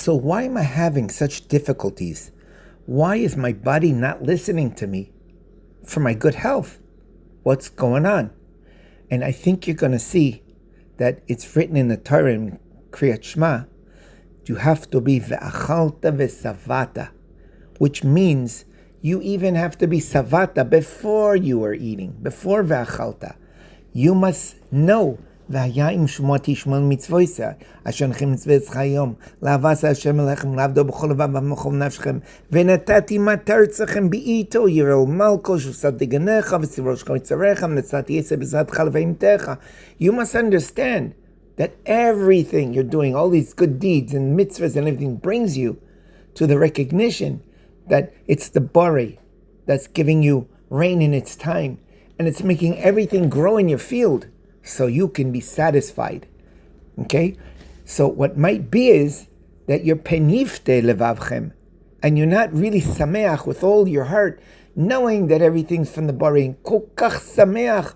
So why am I having such difficulties? Why is my body not listening to me for my good health? What's going on? And I think you're going to see that it's written in the Torah in Kriyat Shema, you have to be ve'achalta ve'savata, which means you even have to be savata before you are eating, before ve'achalta. You must know והיה אם שמוע תשמעו מצוותיי, אשר לכם מצוות היום, לאהבת השם אליכם, לעבדו בכל לבב ובכל נפשכם, ונתתי מטר ארצכם בעיתו, יראו מלכו, שפסת דגנך, וצירושך ויצריך, ונצאתי עשה בזרעתך לבהמתך. You must understand that everything you're doing, all these good deeds and mitzvahs and everything, brings you to the recognition that it's the Bari that's giving you rain in its time, and it's making everything grow in your field, so you can be satisfied. Okay? So what might be is that you're penifte levavchem, and you're not really sameach with all your heart, knowing that everything's from the Bari. Kol kach sameach.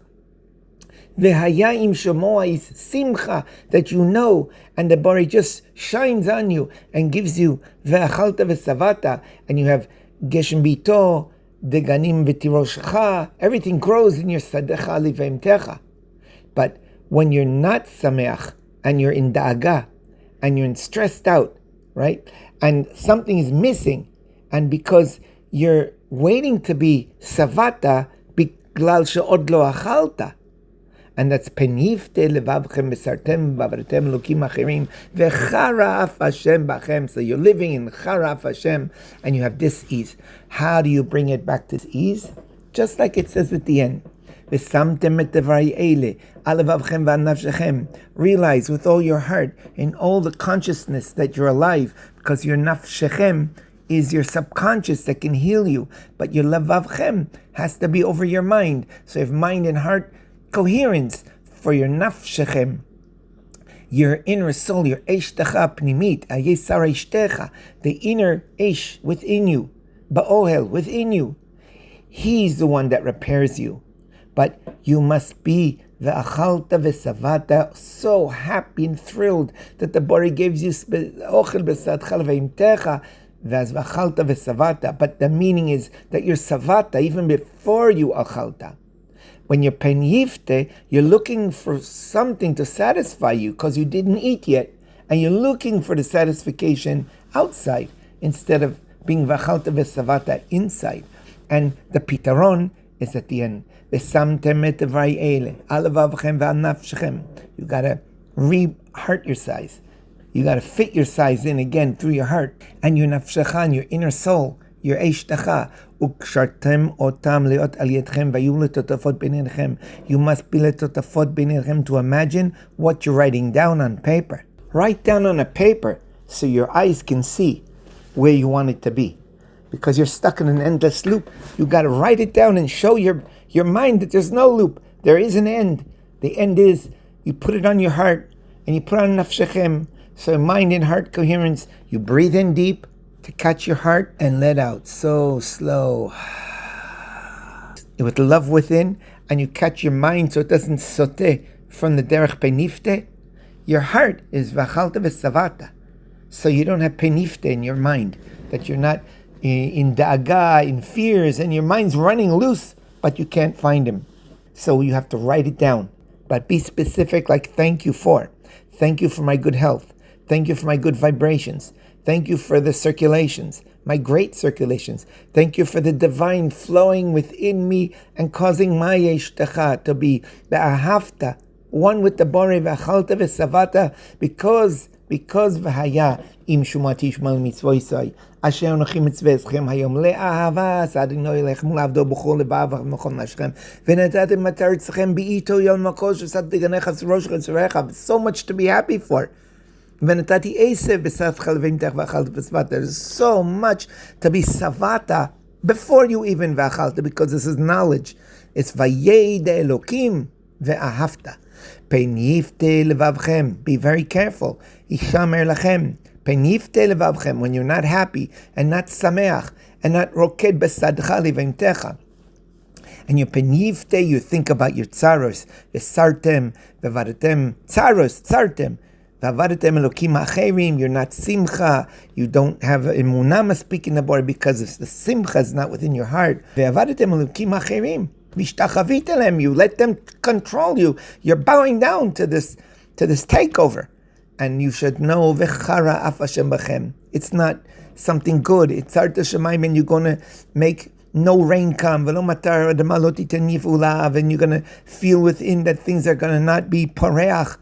V'haya im shamoa is simcha, that you know, and the Bari just shines on you and gives you ve'achalta ve'savata, and you have geshem bito, deganim v'tiroshecha, everything grows in your sadecha livemtecha. But when you're not sameach, and you're in da'aga, and you're stressed out, right? And something is missing, and because you're waiting to be savata, biglal she'od lo achalta. And that's penifte levavchem besartem bavratem lokim achirim vecharaf Hashem bachem. So you're living in charaf Hashem, and you have this ease. How do you bring it back to ease? Just like it says at the end. Realize with all your heart, in all the consciousness that you're alive, because your nafshechem is your subconscious that can heal you, but your levavchem has to be over your mind. So you have mind and heart coherence for your nafshechem, your inner soul, your eishtecha pnimit, ayesar eishtecha, the inner eish within you, ba'ohel within you. He's the one that repairs you. But you must be ve'achalta ve'savata, so happy and thrilled that the Bari gives you ochel b'sadcha leveimtecha v'az ve'achalta ve'savata. But the meaning is that you're savata even before you achalta. When you're penifte, you're looking for something to satisfy you because you didn't eat yet, and you're looking for the satisfaction outside instead of being ve'achalta ve'savata inside. And the pitaron is at the end. You gotta re-heart your size. You gotta fit your size in again through your heart and your nafshechan, your inner soul, your eishtecha. You must be letotafot b'nechem to imagine what you're writing down on paper. Write down on a paper so your eyes can see where you want it to be. Because you're stuck in an endless loop. You got to write it down and show your mind that there's no loop. There is an end. The end is you put it on your heart and you put on nafshechem. So mind and heart coherence. You breathe in deep to catch your heart and let out so slow. With love within, and you catch your mind so it doesn't sote from the derech penifte. Your heart is v'achalta v'savata. So you don't have penifte in your mind. That you're not in da'aga, in fears, and your mind's running loose, but you can't find him. So you have to write it down. But be specific, like thank you for my good health. Thank you for my good vibrations. Thank you for the circulations, my great circulations. Thank you for the divine flowing within me and causing my yeshtecha to be be'ahavta, one with the Bari v'achalta v'savata, because v'haya im shumati shmal mitzvoisai asher anochi mitzvotchem hayom le'ahavas adonai elechem u'lavdo b'chol levav v'chol nafshechem v'natatem matar aretzechem b'ito yom makol shesat deganecha tzroshcha tzrecha. So much to be happy for. V'natati esev b'sadcha leveimtech v'achalta v'savata. There's so much to be savata before you even v'achalta, because this is knowledge. It's vayei de Elokim ve'ahavta. Penifte levavchem. Be very careful. Ishamer lachem. Penifte levavchem. When you're not happy and not sameach and not roked besadcha livemtecha. And your penifte, you think about your tsaros. Vesartem, vevaratem, tsaros, tsartem. V'avadetem elokim acherim, you're not simcha, you don't have emunah maspeak in the body because the simcha is not within your heart. V'avadetem elokim acherim, v'shtachavit elem, you let them control you. You're bowing down to this takeover. And you should know, v'chara af Hashem b'chem. It's not something good. It's art Shemaim, and you're going to make no rain come. V'lo matar adama lo titen yifulav, and you're going to feel within that things are going to not be pareach.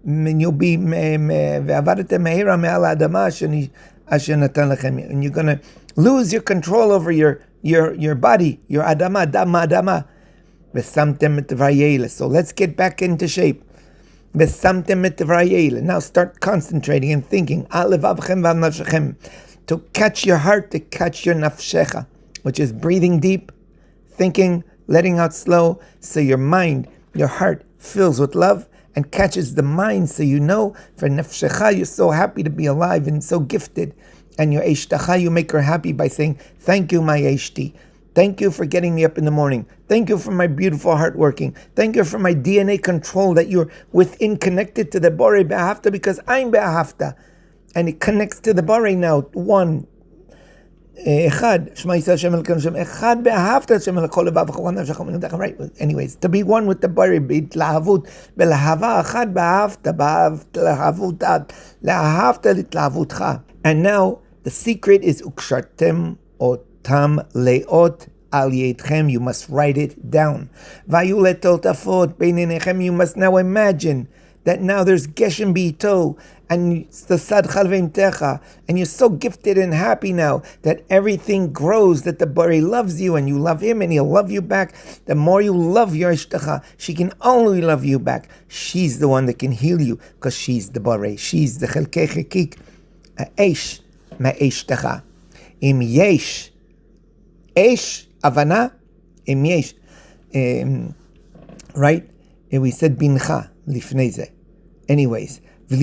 And you'll be ve'avadetem me'era me'al adama asher natan lechem. And you're going to lose your control over your body, your adama, adama. V'samtem et vayel. So let's get back into shape. Now start concentrating and thinking to catch your heart, to catch your nafshecha, which is breathing deep, thinking, letting out slow, so your mind, your heart fills with love and catches the mind, so you know for nafshecha you're so happy to be alive and so gifted, and your eshtacha you make her happy by saying, thank you my eshti. Thank you for getting me up in the morning. Thank you for my beautiful heart working. Thank you for my DNA control that you're within, connected to the Borei Be'ahavta, because I'm Be'ahavta. And it connects to the Borei now. One. Echad. Shema Yisrael Shem Elokeinu Shem Echad Be'ahavta Shem Elokol Levav V'chol Nafshecha U'Nefshecha. Right. Anyways, to be one with the Borei, B'itlahavut, Be'lahava Echad Be'ahavta, Be'ahavut Le'ahavta L'itlahavutcha. And now the secret is Ukshartem Ot. Tam leot al yedchem, you must write it down. Vayu letotafot beinenechem, you must now imagine that now there's geshem b'ito, and it's the sad chalveim techa, and you're so gifted and happy now that everything grows, that the Borei loves you and you love him and he'll love you back. The more you love your ishtacha, she can only love you back. She's the one that can heal you because she's the Borei. She's the chelkei chekik, ha'esh ma'eshtacha. Im yesh Eish, Avana, Im Yesh. Right? And we said Bincha, Lifnei Zeh. Anyways, and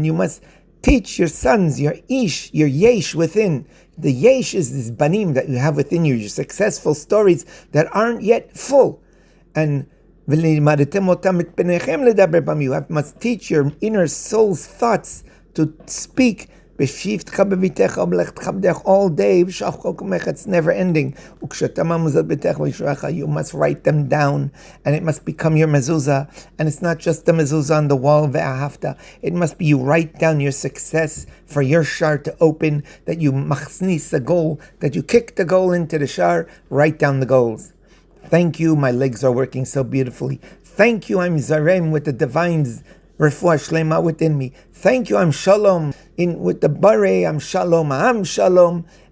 you must teach your sons, your Ish, your Yesh within. The Yesh is this Banim that you have within you, your successful stories that aren't yet full. And you must teach your inner soul's thoughts to speak all day, it's never ending. You must write them down, and it must become your mezuzah. And it's not just the mezuzah on the wall, it must be you write down your success for your shar to open, that you machsnis the goal, that you kick the goal into the shar, write down the goals. Thank you, my legs are working so beautifully. Thank you, I'm zarem with the divine's refuah shlema within me. Thank you, I'm shalom. With the Borei, I'm shalom,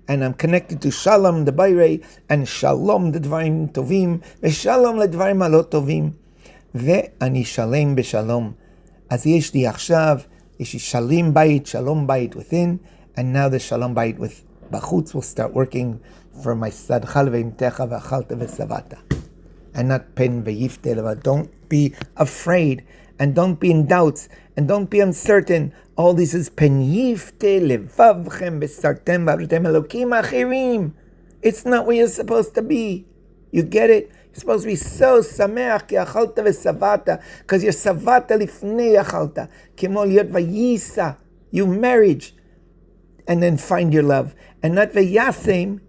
and I'm connected to shalom, the Borei, and shalom, the dvarim tovim, ושלום לדברים הלא טובים, ואני שלם בשלום. אז יש לי עכשיו, יש לי שלום bait within, and now the shalom bait with בחוץ will start working for my sadcha ve'imtecha ve'achalta ve'savata. And not pen ve'yifte, don't be afraid, and don't be in doubts, and don't be uncertain. All this is pen yifte levavchem besartem v'avrutem elokim achirim. It's not where you're supposed to be. You get it? You're supposed to be so sameach ki achalta ve'savata, because you're savata lifnei achalta. Kimo liot vayisa, you marriage, and then find your love. And not vayasem,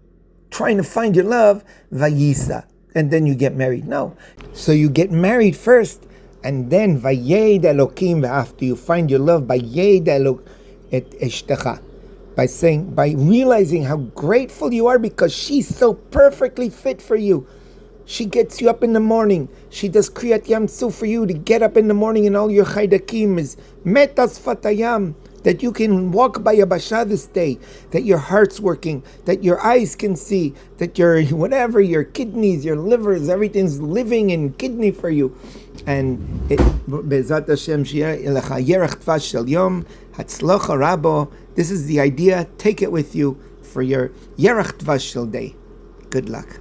trying to find your love, vayisa, and then you get married. No. So you get married first, and then vayed elokim, after you find your love, vayed elok et eshtecha, by realizing how grateful you are because she's so perfectly fit for you. She gets you up in the morning. She does kriyat yamsu for you to get up in the morning, and all your chaydakim is metas fatayam, that you can walk by Yabasha this day, that your heart's working, that your eyes can see, that your whatever, your kidneys, your livers, everything's living in kidney for you. And Be'ezat Hashem Shia Elecha Yerach Tvash Shel Yom Hatzlocha Rabo. This is the idea. Take it with you for your Yerach Tvash Shel Day. Good luck.